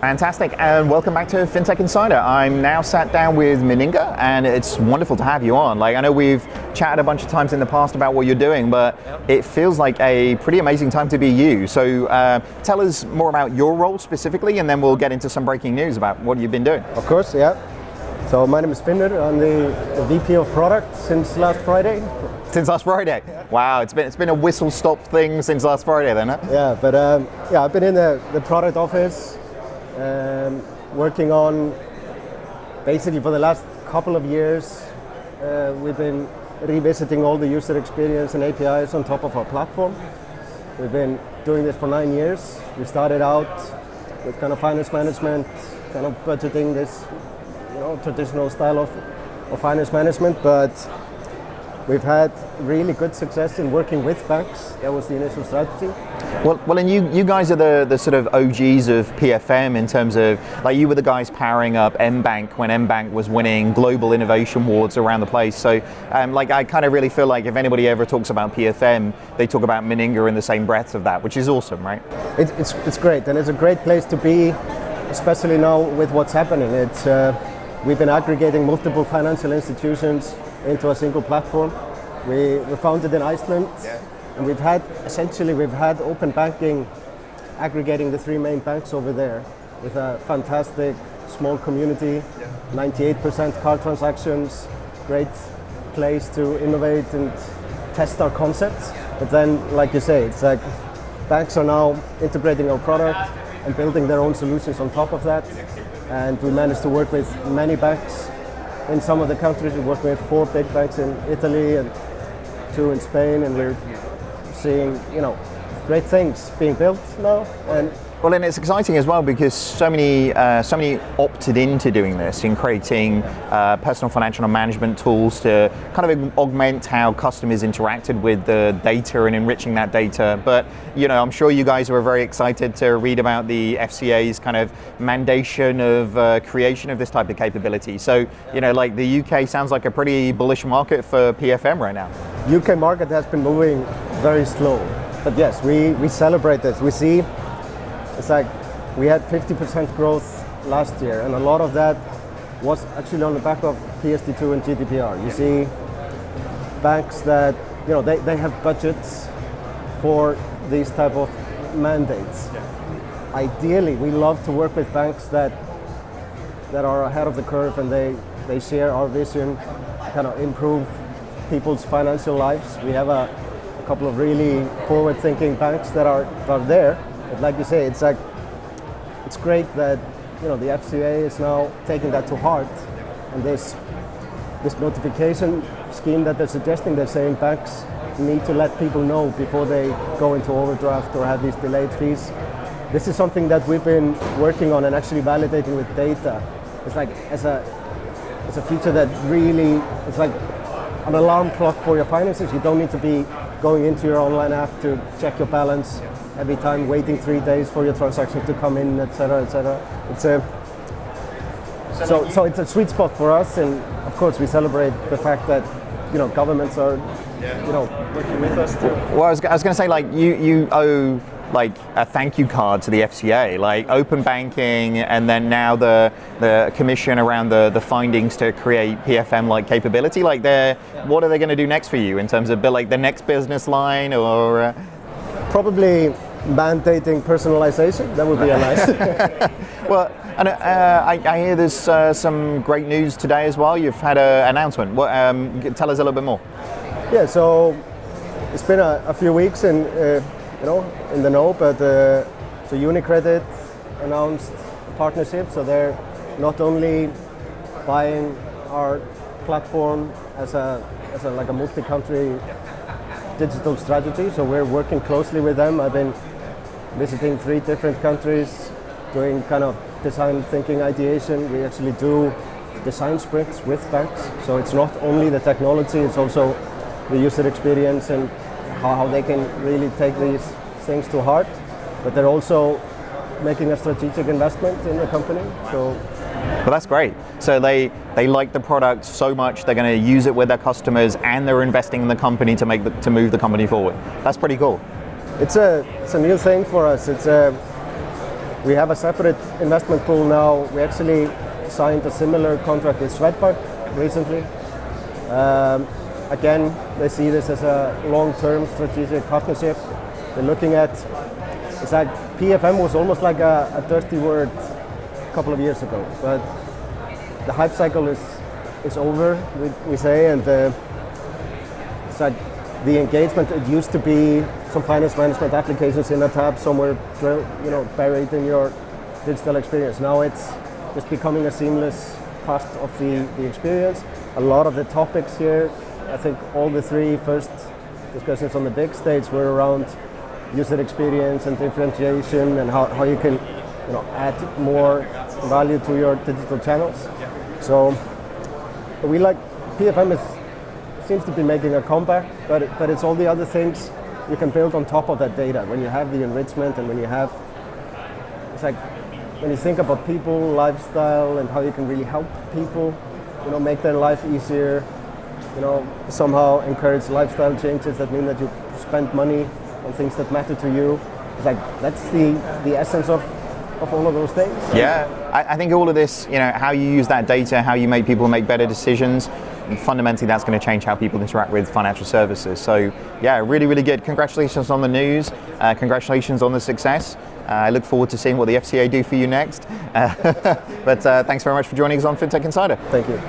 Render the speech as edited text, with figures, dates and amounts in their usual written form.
Fantastic, and welcome back to FinTech Insider. I'm now sat down with Meniga, and it's wonderful to have you on. I know we've chatted a bunch of times in the past about what you're doing, but it feels like a pretty amazing time to be you. So tell us more about your role specifically, and then we'll get into some breaking news about what you've been doing. Of course, yeah. So my name is Finnur. I'm the VP of Product since last Friday. Since last Friday? Wow, it's been a whistle-stop thing since last Friday then, huh? Yeah, but I've been in the product office, working on, basically for the last couple of years, we've been revisiting all the user experience and APIs on top of our platform. We've been doing this for 9 years. We started out with kind of finance management, kind of budgeting, this traditional style of finance management, but we've had really good success in working with banks. That was the initial strategy. Well, and you guys are the sort of OGs of PFM in terms of, you were the guys powering up mBank when mBank was winning global innovation awards around the place. So, I kind of really feel like if anybody ever talks about PFM, they talk about Meniga in the same breath of that, which is awesome, right? It's great, and it's a great place to be, especially now with what's happening. We've been aggregating multiple financial institutions into a single platform. We were founded in Iceland, and we've had open banking aggregating the 3 main banks over there with a fantastic small community, 98% card transactions, great place to innovate and test our concepts. But then, like you say, it's like banks are now integrating our product and building their own solutions on top of that. And we managed to work with many banks in some of the countries. We work with 4 big banks in Italy and 2 in Spain, and we're seeing, great things being built now. And it's exciting as well because so many opted into doing this, in creating personal financial management tools to kind of augment how customers interacted with the data and enriching that data. But I'm sure you guys were very excited to read about the FCA's kind of mandation of creation of this type of capability. So the UK sounds like a pretty bullish market for PFM right now. UK market has been moving very slow, but yes, we celebrate this. We see. It's like we had 50% growth last year, and a lot of that was actually on the back of PSD2 and GDPR. You see banks that, they have budgets for these type of mandates. Ideally, we love to work with banks that are ahead of the curve, and they share our vision, kind of improve people's financial lives. We have a couple of really forward-thinking banks that are there. But like you say, it's great that the FCA is now taking that to heart, and this notification scheme that they're suggesting, they're saying banks need to let people know before they go into overdraft or have these delayed fees. This is something that we've been working on and actually validating with data. It's like as a feature that really, it's like an alarm clock for your finances. You don't need to be going into your online app to check your balance every time, waiting 3 days for your transaction to come in, etc., etc. So it's a sweet spot for us, and of course we celebrate the fact that governments are working with us too. Well, I was going to say, you owe a thank you card to the FCA, open banking, and then now the commission around the findings to create PFM capability. What are they going to do next for you in terms of the next business line or? Probably mandating personalization. That would be a nice. Well, and I hear there's some great news today as well. You've had an announcement. Tell us a little bit more. Yeah, so it's been a few weeks in the know, but so UniCredit announced a partnership. So they're not only buying our platform as a multi-country digital strategy, so we're working closely with them. I've been visiting 3 different countries, doing kind of design thinking ideation. We actually do design sprints with banks, so it's not only the technology, it's also the user experience and how they can really take these things to heart. But they're also making a strategic investment in the company. Well, that's great. So they like the product so much they're going to use it with their customers, and they're investing in the company to move the company forward. That's pretty cool. It's a new thing for us. We have a separate investment pool now. We actually signed a similar contract with Swedbank recently. Again, they see this as a long-term strategic partnership. They're looking at, it's like PFM was almost like a dirty word a couple of years ago, but the hype cycle is over, we say, and it's like the engagement. It used to be some finance management applications in a tab somewhere, buried in your digital experience. Now it's just becoming a seamless part of the experience. A lot of the topics here, I think all the three first discussions on the big stage were around user experience and differentiation and how you can add more value to your digital channels. So we like PFM seems to be making a comeback, but it's all the other things you can build on top of that data. When you have the enrichment and when you have, it's like when you think about people, lifestyle, and how you can really help people, make their life easier, somehow encourage lifestyle changes that mean that you spend money on things that matter to you. It's like that's the essence of all of those things. Yeah, I think all of this, how you use that data, how you make people make better decisions, and fundamentally that's going to change how people interact with financial services. So yeah, really, really good. Congratulations on the news. Congratulations on the success. I look forward to seeing what the FCA do for you next. But thanks very much for joining us on FinTech Insider. Thank you.